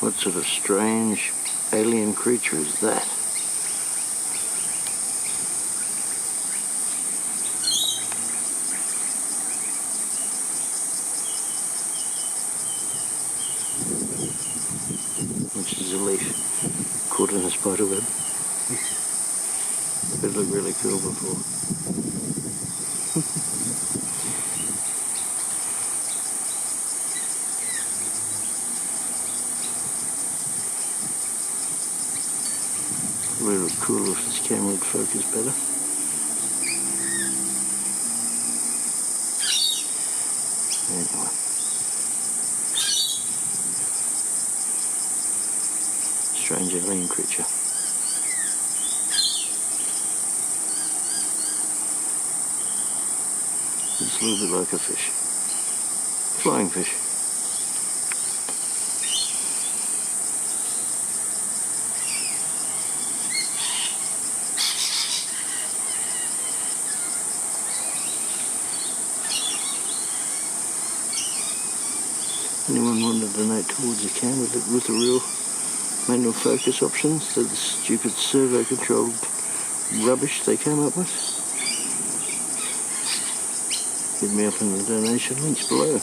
What sort of strange alien creature is that? Which is a leaf caught in a spider web. It looked really cool before. It would look cool if this camera would focus better. Anyway. Strange alien creature. It's a little bit like a fish. Flying fish. Anyone want to donate towards a camera with the real manual focus options to the stupid servo-controlled rubbish they came up with? Hit me up in the donation links below.